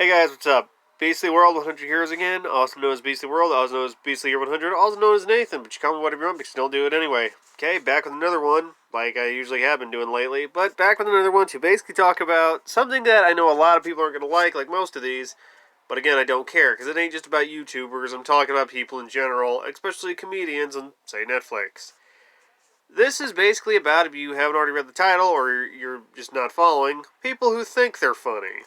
Hey guys, what's up? Beastly World 100 Heroes again, also known as Beastly World, also known as Beastly Year 100, also known as Nathan, but you call me whatever you want, but you still do it anyway. Okay, back with another one, like I usually have been doing lately, but back with another one to basically talk about something that I know a lot of people aren't going to like most of these, but again, I don't care, because it ain't just about YouTubers, I'm talking about people in general, especially comedians and, say, Netflix. This is basically about, if you haven't already read the title, or you're just not following, people who think they're funny.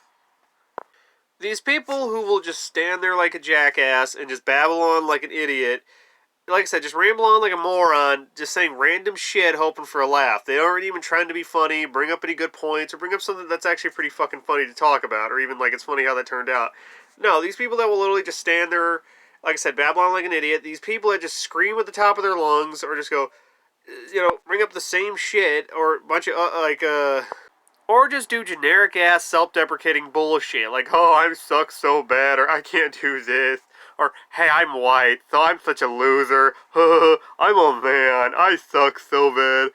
These people who will just stand there like a jackass and just babble on like an idiot, like I said, just ramble on like a moron, just saying random shit hoping for a laugh. They aren't even trying to be funny, bring up any good points, or bring up something that's actually pretty fucking funny to talk about, or even like it's funny how that turned out. No, these people that will literally just stand there, like I said, babble on like an idiot, these people that just scream at the top of their lungs, or just go, bring up the same shit, or a bunch of, or just do generic ass self-deprecating bullshit like, oh, I suck so bad, or I can't do this, or hey, I'm white, so I'm such a loser. I'm a man, I suck so bad.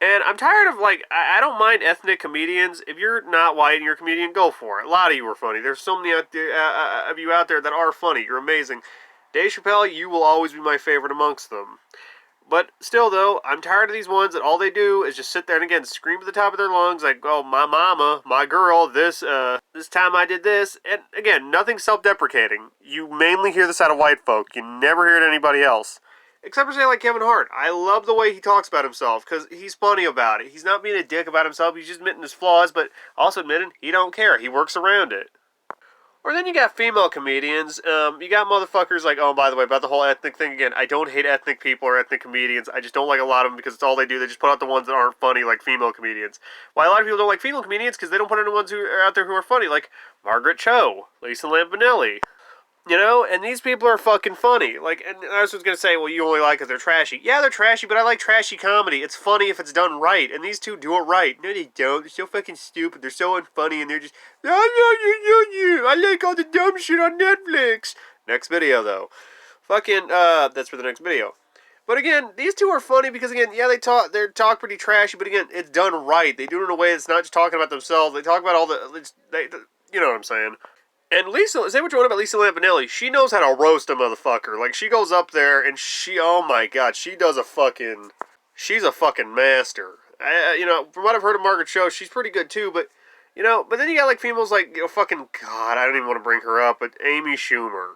And I'm tired of, like, I don't mind ethnic comedians. If you're not white and you're a comedian, go for it. A lot of you are funny. There's so many of you out there that are funny. You're amazing. Dave Chappelle, you will always be my favorite amongst them. But still, though, I'm tired of these ones that all they do is just sit there and, again, scream at the top of their lungs like, oh, my mama, my girl, this time I did this. And, again, nothing self-deprecating. You mainly hear this out of white folk. You never hear it anybody else. Except for, say, like Kevin Hart. I love the way he talks about himself, because he's funny about it. He's not being a dick about himself. He's just admitting his flaws, but also admitting he don't care. He works around it. Or then you got female comedians. You got motherfuckers like, oh, by the way, about the whole ethnic thing again. I don't hate ethnic people or ethnic comedians. I just don't like a lot of them because it's all they do. They just put out the ones that aren't funny, like female comedians. Why a lot of people don't like female comedians because they don't put in the ones who are out there who are funny, like Margaret Cho, Lisa Lampanelli. And these people are fucking funny. Like, and I was gonna say, well, you only like because they're trashy. Yeah, they're trashy, but I like trashy comedy. It's funny if it's done right, and these two do it right. No, they don't. They're so fucking stupid. They're so unfunny, and they're just, I like all the dumb shit on Netflix. Next video, though. Fucking, that's for the next video. But again, these two are funny because, again, yeah, they talk pretty trashy, but again, it's done right. They do it in a way that's not just talking about themselves. They talk about all you know what I'm saying. And Lisa, say what you want about Lisa Lampanelli, she knows how to roast a motherfucker. Like, she goes up there and oh my god, she's a fucking master. From what I've heard of Margaret Cho, she's pretty good too, but then you got like females like, fucking, god, I don't even want to bring her up, but Amy Schumer.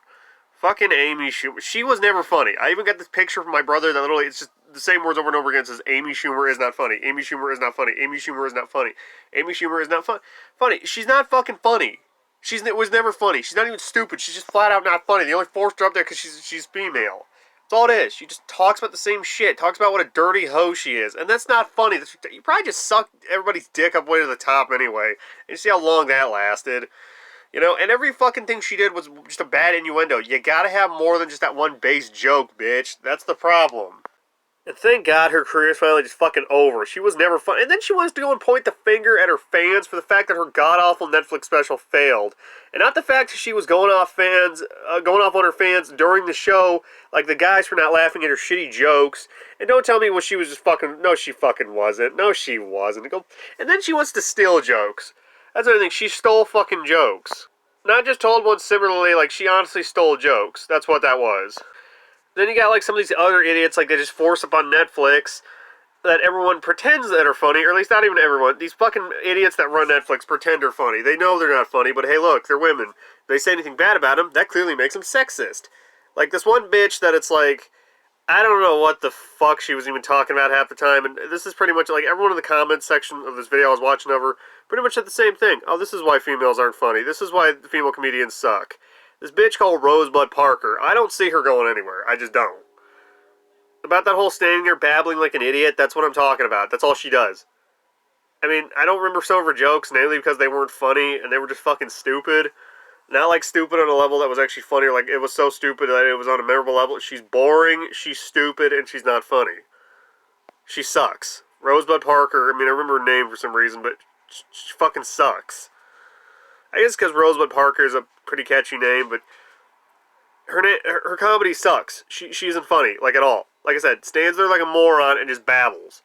Fucking Amy Schumer. She was never funny. I even got this picture from my brother that literally, it's just the same words over and over again. It says, Amy Schumer is not funny. Amy Schumer is not funny. Amy Schumer is not funny. Amy Schumer is not funny. She's not fucking funny. It was never funny. She's not even stupid. She's just flat out not funny. They only forced her up there because she's female. That's all it is. She just talks about the same shit. Talks about what a dirty hoe she is. And that's not funny. You probably just sucked everybody's dick up way to the top anyway. And you see how long that lasted. And every fucking thing she did was just a bad innuendo. You gotta have more than just that one base joke, bitch. That's the problem. And thank God her career is finally just fucking over. She was never fun. And then she wants to go and point the finger at her fans for the fact that her god-awful Netflix special failed. And not the fact that she was going off on her fans during the show, like the guys for not laughing at her shitty jokes. And don't tell me she was just fucking, no she fucking wasn't. No she wasn't. And then she wants to steal jokes. That's the other thing, she stole fucking jokes. Not just told one similarly, like she honestly stole jokes. That's what that was. Then you got like some of these other idiots, like they just force up on Netflix that everyone pretends that are funny, or at least not even everyone. These fucking idiots that run Netflix pretend are funny. They know they're not funny, but hey, look, they're women. If they say anything bad about them, that clearly makes them sexist. Like this one bitch that it's like, I don't know what the fuck she was even talking about half the time, and this is pretty much like everyone in the comments section of this video I was watching over pretty much said the same thing. Oh, this is why females aren't funny. This is why the female comedians suck. This bitch called Rosebud Parker, I don't see her going anywhere. I just don't. About that whole standing there babbling like an idiot, that's what I'm talking about. That's all she does. I mean, I don't remember some of her jokes, namely because they weren't funny, and they were just fucking stupid. Not like stupid on a level that was actually funny, or like it was so stupid that it was on a memorable level. She's boring, she's stupid, and she's not funny. She sucks. Rosebud Parker, I mean, I remember her name for some reason, but she fucking sucks. I guess because Rosebud Parker is a pretty catchy name, but her comedy sucks. She isn't funny, like, at all. Like I said, stands there like a moron and just babbles.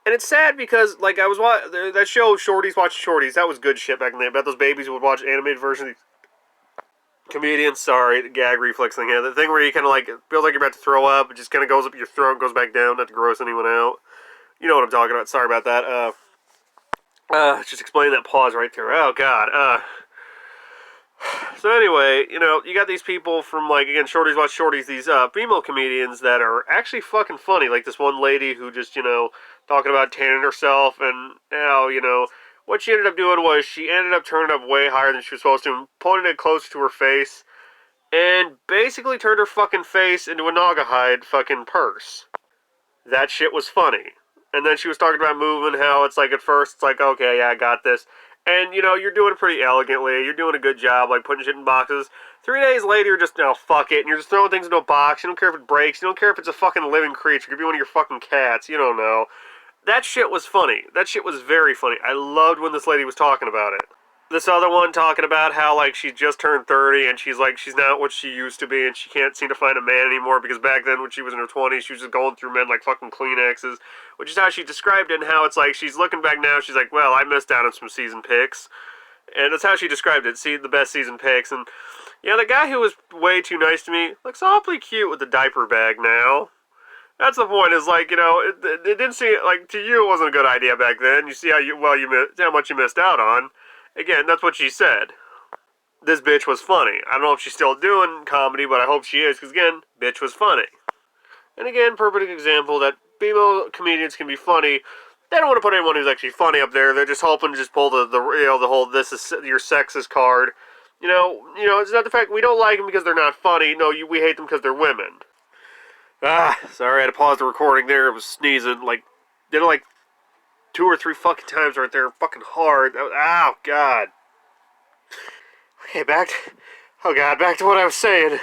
And it's sad because, like, I was watching that show, Shorties Watch Shorties. That was good shit back in the day. I bet those babies would watch animated version of the comedians. Sorry, the gag reflex thing. Yeah, the thing where you kind of like feels like you're about to throw up. It just kind of goes up your throat, goes back down, not to gross anyone out. You know what I'm talking about. Sorry about that. Just explain that pause right there. Oh God. So anyway, you know, you got these people from, like, again, Shorties Watch Shorties, these female comedians that are actually fucking funny. Like this one lady who just, you know, talking about tanning herself, and now, you know, what she ended up doing was she ended up turning up way higher than she was supposed to, pulling it closer to her face, and basically turned her fucking face into a Naugahyde fucking purse. That shit was funny. And then she was talking about moving, how it's like at first it's like, okay, yeah, I got this. And, you know, you're doing it pretty elegantly. You're doing a good job, like putting shit in boxes. 3 days later, you're just, no, fuck it. And you're just throwing things into a box. You don't care if it breaks. You don't care if it's a fucking living creature. It could be one of your fucking cats. You don't know. That shit was funny. That shit was very funny. I loved when this lady was talking about it. This other one talking about how, like, she just turned 30 and she's like, she's not what she used to be and she can't seem to find a man anymore because back then when she was in her 20s, she was just going through men like fucking Kleenexes, which is how she described it, and how it's like she's looking back now, she's like, well, I missed out on some season picks. And that's how she described it, see the best season picks. And, yeah, the guy who was way too nice to me looks awfully cute with the diaper bag now. That's the point, is like, you know, it didn't seem, like, to you it wasn't a good idea back then. You see how much you missed out on. Again, that's what she said. This bitch was funny. I don't know if she's still doing comedy, but I hope she is, because again, bitch was funny. And again, perfect example that female comedians can be funny. They don't want to put anyone who's actually funny up there. They're just hoping to just pull the you know, the whole this is your sexist card. You know, it's not the fact we don't like them because they're not funny. No, we hate them because they're women. Sorry, I had to pause the recording there. It was sneezing. Like, did it like 2 or 3 fucking times right there. Fucking hard. Oh, God. Okay, back to what I was saying.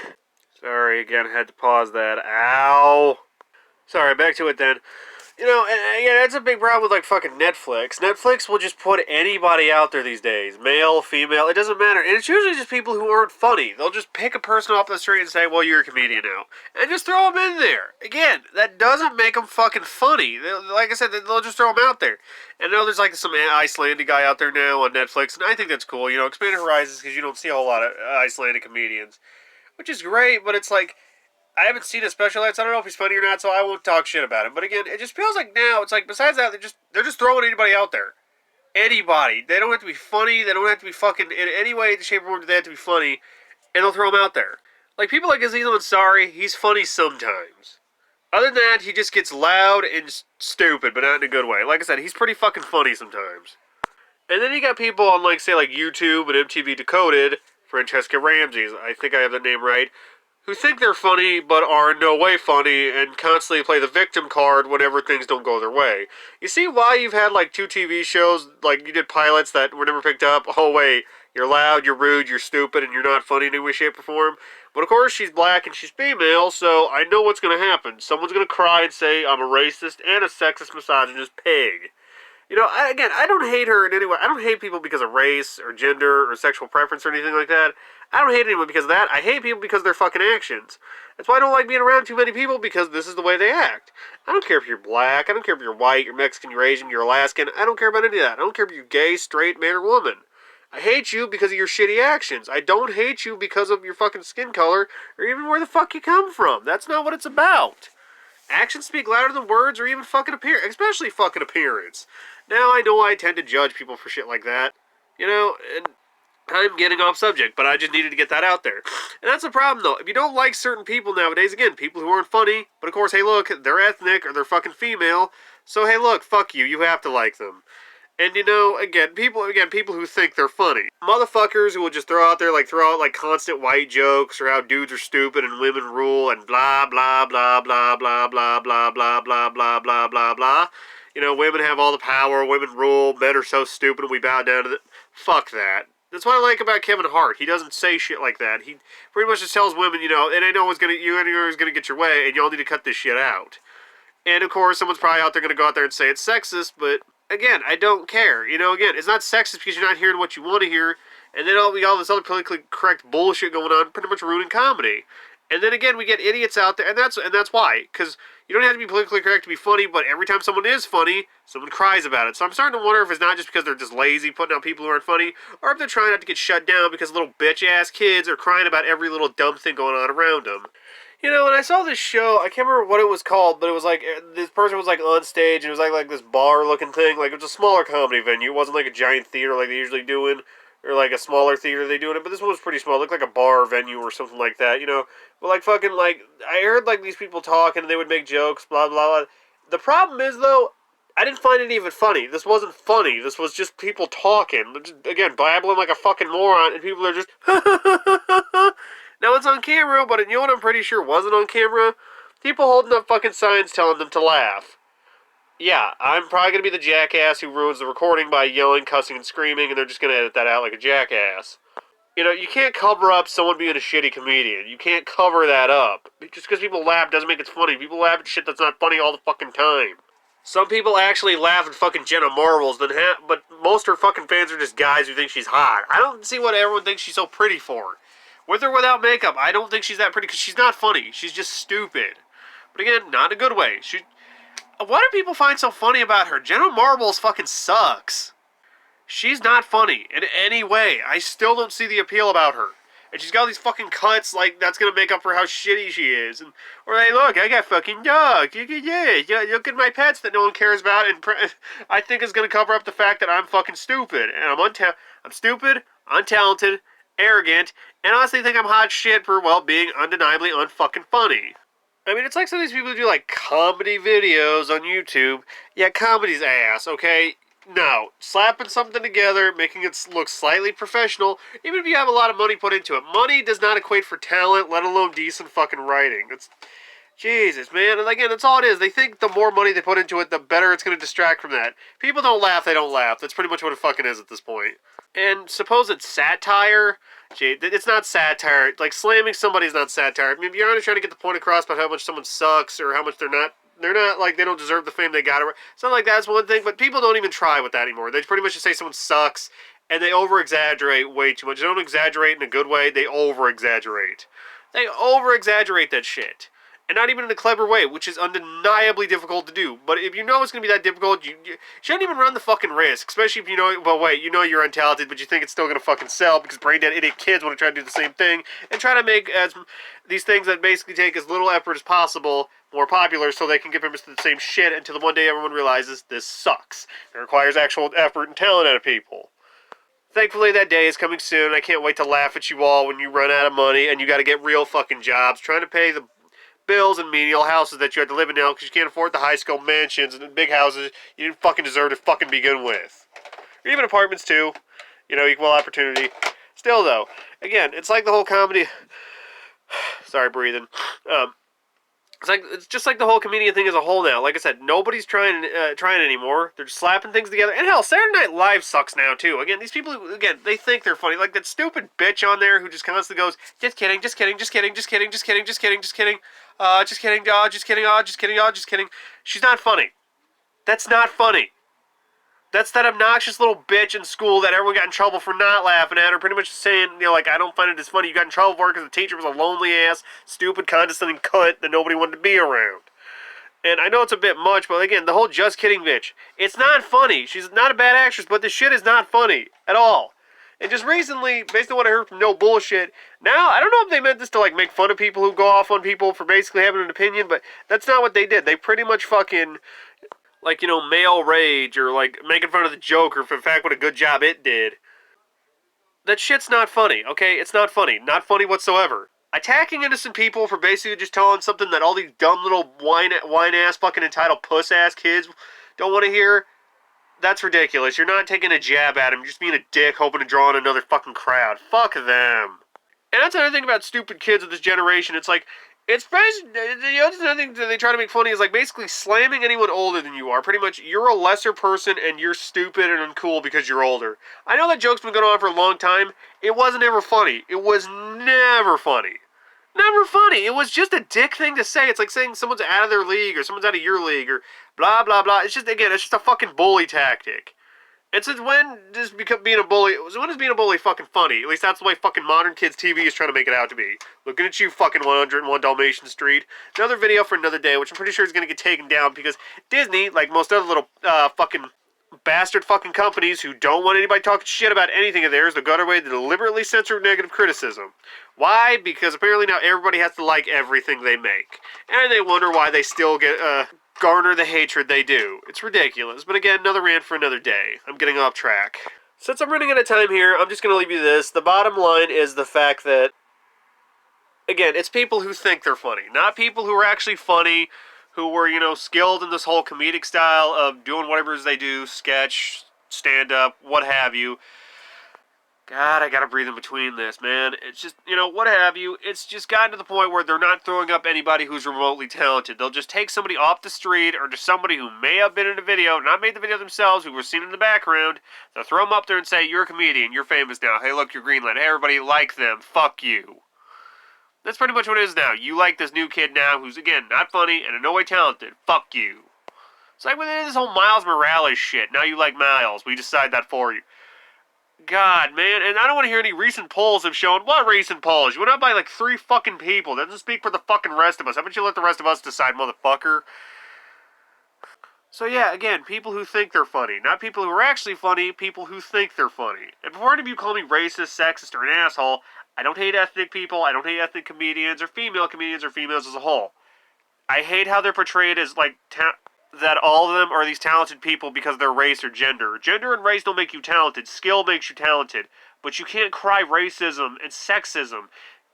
Sorry, again, I had to pause that. Ow. Sorry, back to it then. You know, and again, that's a big problem with, like, fucking Netflix. Netflix will just put anybody out there these days. Male, female, it doesn't matter. And it's usually just people who aren't funny. They'll just pick a person off the street and say, well, you're a comedian now. And just throw them in there. Again, that doesn't make them fucking funny. Like I said, they'll just throw them out there. And I know there's, like, some Icelandic guy out there now on Netflix, and I think that's cool. You know, expanded horizons, because you don't see a whole lot of Icelandic comedians. Which is great, but it's like, I haven't seen his special yet, so I don't know if he's funny or not, so I won't talk shit about him. But again, it just feels like now, it's like, besides that, they're just throwing anybody out there. Anybody. They don't have to be funny, they don't have to be fucking, in any way, shape, or form, do they have to be funny, and they'll throw them out there. Like, people like Aziz Ansari, he's funny sometimes. Other than that, he just gets loud and stupid, but not in a good way. Like I said, he's pretty fucking funny sometimes. And then you got people on, like, say, like, YouTube and MTV Decoded, Francesca Ramsey, I think I have that name right, who think they're funny, but are in no way funny, and constantly play the victim card whenever things don't go their way. You see why you've had, like, 2 TV shows, like, you did pilots that were never picked up? Oh, wait, you're loud, you're rude, you're stupid, and you're not funny in any way, shape, or form. But, of course, she's black and she's female, so I know what's going to happen. Someone's going to cry and say, I'm a racist and a sexist, misogynist pig. You know, I don't hate her in any way. I don't hate people because of race or gender or sexual preference or anything like that. I don't hate anyone because of that. I hate people because of their fucking actions. That's why I don't like being around too many people, because this is the way they act. I don't care if you're black. I don't care if you're white, you're Mexican, you're Asian, you're Alaskan. I don't care about any of that. I don't care if you're gay, straight, man, or woman. I hate you because of your shitty actions. I don't hate you because of your fucking skin color or even where the fuck you come from. That's not what it's about. Actions speak louder than words or even fucking appearance, especially fucking appearance. Now, I know I tend to judge people for shit like that, you know, and I'm getting off subject, but I just needed to get that out there. And that's the problem, though. If you don't like certain people nowadays, again, people who aren't funny, but of course, hey, look, they're ethnic or they're fucking female, so hey, look, fuck you, you have to like them. And, you know, again, people who think they're funny. Motherfuckers who will just throw out constant white jokes, or how dudes are stupid and women rule, and blah, blah, blah, blah, blah, blah, blah, blah, blah, blah, blah, blah, blah. You know, women have all the power, women rule, men are so stupid and we bow down to them. Fuck that. That's what I like about Kevin Hart. He doesn't say shit like that. He pretty much just tells women, you know, it ain't always gonna get your way, and y'all need to cut this shit out. And of course, someone's probably out there gonna go out there and say it's sexist, but again, I don't care. You know, again, it's not sexist because you're not hearing what you want to hear, and then all this other politically correct bullshit going on, pretty much ruining comedy. And then again, we get idiots out there, and that's why, because you don't have to be politically correct to be funny, but every time someone is funny, someone cries about it. So I'm starting to wonder if it's not just because they're just lazy putting out people who aren't funny, or if they're trying not to get shut down because little bitch-ass kids are crying about every little dumb thing going on around them. You know, when I saw this show, I can't remember what it was called, but it was like, this person was like on stage, and it was like this bar-looking thing, like it was a smaller comedy venue, it wasn't like a giant theater like they usually do in, or like a smaller theater they do in it, but this one was pretty small, it looked like a bar venue or something like that, you know, but like fucking, like, I heard like these people talking, and they would make jokes, blah, blah, blah. The problem is, though, I didn't find it even funny. This wasn't funny. This was just people talking. Just, again, babbling like a fucking moron, and people are just... Now, it's on camera, but you know what I'm pretty sure wasn't on camera? People holding up fucking signs telling them to laugh. Yeah, I'm probably going to be the jackass who ruins the recording by yelling, cussing, and screaming, and they're just going to edit that out like a jackass. You know, you can't cover up someone being a shitty comedian. You can't cover that up. Just because people laugh doesn't make it funny. People laugh at shit that's not funny all the fucking time. Some people actually laugh at fucking Jenna Marbles, but most of her fucking fans are just guys who think she's hot. I don't see what everyone thinks she's so pretty for. With or without makeup, I don't think she's that pretty, because she's not funny. She's just stupid. But again, not in a good way. What do people find so funny about her? Jenna Marbles fucking sucks. She's not funny in any way. I still don't see the appeal about her. And she's got all these fucking cuts, like, that's gonna make up for how shitty she is. And, or, hey, look, I got fucking dogs. Yeah, look at my pets that no one cares about. And I think is gonna cover up the fact that I'm fucking stupid. And I'm stupid, untalented, arrogant, and honestly think I'm hot shit for, well, being undeniably unfucking funny. I mean, it's like some of these people who do, like, comedy videos on YouTube. Yeah, comedy's ass, okay? No, slapping something together, making it look slightly professional, even if you have a lot of money put into it. Money does not equate for talent, let alone decent fucking writing. Jesus, man. And again, that's all it is. They think the more money they put into it, the better it's going to distract from that. People don't laugh, they don't laugh. That's pretty much what it fucking is at this point. And suppose it's satire. Gee, it's not satire. Like, slamming somebody's not satire. I mean, if you're only trying to get the point across about how much someone sucks or how much they're not, like, they don't deserve the fame they got. It's not like that's one thing, but people don't even try with that anymore. They pretty much just say someone sucks, and they over-exaggerate way too much. They don't exaggerate in a good way, they over-exaggerate. They over-exaggerate that shit. And not even in a clever way, which is undeniably difficult to do. But if you know it's going to be that difficult, you shouldn't even run the fucking risk. Especially if you know, well, wait, you know you're untalented, but you think it's still going to fucking sell because brain-dead idiot kids want to try to do the same thing and try to make these things that basically take as little effort as possible more popular so they can get famous to the same shit until the one day everyone realizes this sucks. It requires actual effort and talent out of people. Thankfully, that day is coming soon. I can't wait to laugh at you all when you run out of money and you got to get real fucking jobs trying to pay the bills and menial houses that you have to live in now because you can't afford the high-school mansions and the big houses you didn't fucking deserve to fucking begin with. Or even apartments, too. You know, equal opportunity. Still, though, again, it's like the whole comedy... Sorry, breathing. It's just like the whole comedian thing as a whole now. Like I said, nobody's trying anymore. They're just slapping things together. And hell, Saturday Night Live sucks now, too. Again, these people, again, they think they're funny. Like that stupid bitch on there who just constantly goes, just kidding, just kidding, just kidding, just kidding, just kidding, just kidding, just kidding, just kidding, just kidding, just kidding, just kidding. She's not funny. That's not funny. That's that obnoxious little bitch in school that everyone got in trouble for not laughing at her, pretty much saying, you know, like, I don't find it as funny. You got in trouble for it because the teacher was a lonely-ass, stupid, condescending cunt that nobody wanted to be around. And I know it's a bit much, but again, the whole just kidding bitch. It's not funny. She's not a bad actress, but this shit is not funny at all. And just recently, based on what I heard from No Bullshit, now, I don't know if they meant this to, like, make fun of people who go off on people for basically having an opinion, but that's not what they did. They pretty much fucking... like, you know, male rage, or, like, making fun of the Joker for the fact what a good job it did. That shit's not funny, okay? It's not funny. Not funny whatsoever. Attacking innocent people for basically just telling something that all these dumb little whine-ass fucking entitled puss-ass kids don't want to hear, that's ridiculous. You're not taking a jab at them. You're just being a dick hoping to draw in another fucking crowd. Fuck them. And that's another thing about stupid kids of this generation. It's like, it's basically, the other thing that they try to make funny is like basically slamming anyone older than you are. Pretty much, you're a lesser person and you're stupid and uncool because you're older. I know that joke's been going on for a long time. It wasn't ever funny. It was never funny. Never funny. It was just a dick thing to say. It's like saying someone's out of their league or someone's out of your league or blah, blah, blah. It's just, again, it's just a fucking bully tactic. And since when does being a bully? When is being a bully fucking funny? At least that's the way fucking modern kids TV is trying to make it out to be. Looking at you, fucking 101 Dalmatian Street. Another video for another day, which I'm pretty sure is gonna get taken down because Disney, like most other little fucking bastard fucking companies who don't want anybody talking shit about anything of theirs, they'll go their way to deliberately censor negative criticism. Why? Because apparently now everybody has to like everything they make, and they wonder why they still get garner the hatred they do. It's ridiculous. But again, another rant for another day. I'm getting off track. Since I'm running out of time here, I'm just going to leave you this. The bottom line is the fact that, again, it's people who think they're funny. Not people who are actually funny, who were, skilled in this whole comedic style of doing whatever it is they do, sketch, stand-up, what have you. God, I gotta breathe in between this, man. It's just, what have you. It's just gotten to the point where they're not throwing up anybody who's remotely talented. They'll just take somebody off the street or just somebody who may have been in a video, not made the video themselves, who were seen in the background. They'll throw them up there and say, you're a comedian, you're famous now. Hey, look, you're Greenland. Hey, everybody, like them. Fuck you. That's pretty much what it is now. You like this new kid now who's, again, not funny and in no way talented. Fuck you. It's like with this whole Miles Morales shit. Now you like Miles. We decide that for you. God, man, and I don't want to hear any recent polls have shown. What recent polls? You went out by like 3 fucking people. That doesn't speak for the fucking rest of us. How about you let the rest of us decide, motherfucker? So yeah, again, people who think they're funny. Not people who are actually funny, people who think they're funny. And before any of you call me racist, sexist, or an asshole, I don't hate ethnic people, I don't hate ethnic comedians, or females as a whole. I hate how they're portrayed as, like, that all of them are these talented people because of their race or gender. Gender and race don't make you talented. Skill makes you talented. But you can't cry racism and sexism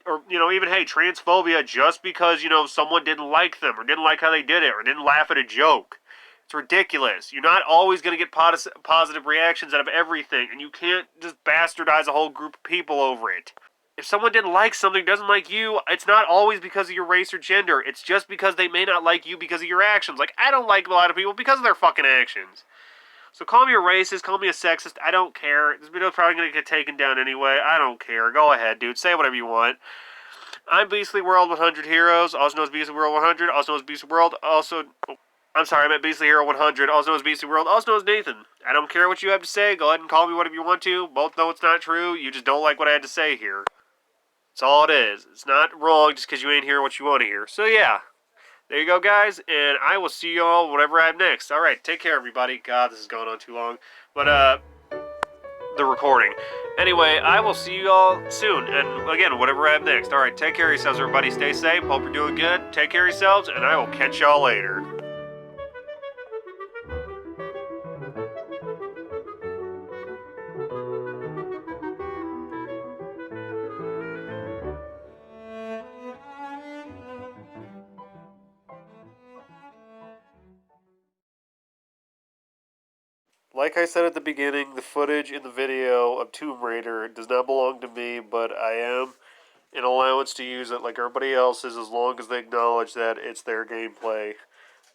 or, even, hey, transphobia just because, someone didn't like them or didn't like how they did it or didn't laugh at a joke. It's ridiculous. You're not always going to get positive reactions out of everything, and you can't just bastardize a whole group of people over it. If someone didn't like something, doesn't like you, it's not always because of your race or gender. It's just because they may not like you because of your actions. Like, I don't like a lot of people because of their fucking actions. So call me a racist, call me a sexist, I don't care. This video's probably going to get taken down anyway. I don't care. Go ahead, dude. Say whatever you want. I'm Beastly World 100 Heroes, also known as Beastly World 100, also known as Beastly World, I'm sorry, I meant Beastly Hero 100, also known as Beastly World, also known as Nathan. I don't care what you have to say. Go ahead and call me whatever you want to. Both know it's not true. You just don't like what I had to say here. That's all it is. It's not wrong just because you ain't hearing what you want to hear. So yeah, there you go, guys, and I will see you all whatever I have next. All right, take care, everybody. God, this has gone on too long. But, the recording. Anyway, I will see you all soon, and again, whatever I have next. All right, take care of yourselves, everybody. Stay safe. Hope you're doing good. Take care of yourselves, and I will catch y'all later. Like I said at the beginning, the footage in the video of Tomb Raider does not belong to me, but I am an allowance to use it like everybody else is as long as they acknowledge that it's their gameplay.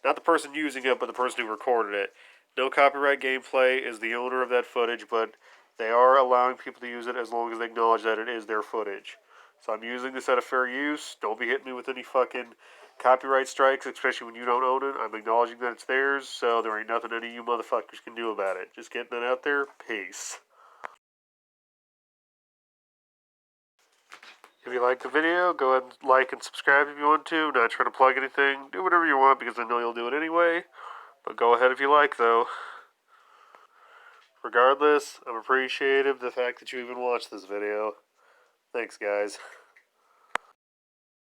Not the person using it, but the person who recorded it. No copyright gameplay is the owner of that footage, but they are allowing people to use it as long as they acknowledge that it is their footage. So I'm using this out of fair use. Don't be hitting me with any fucking copyright strikes, especially when you don't own it. I'm acknowledging that it's theirs, so there ain't nothing any of you motherfuckers can do about it. Just getting that out there. Peace. If you like the video, go ahead and like and subscribe if you want to. Not trying to plug anything. Do whatever you want because I know you'll do it anyway. But go ahead if you like, though. Regardless, I'm appreciative of the fact that you even watched this video. Thanks, guys.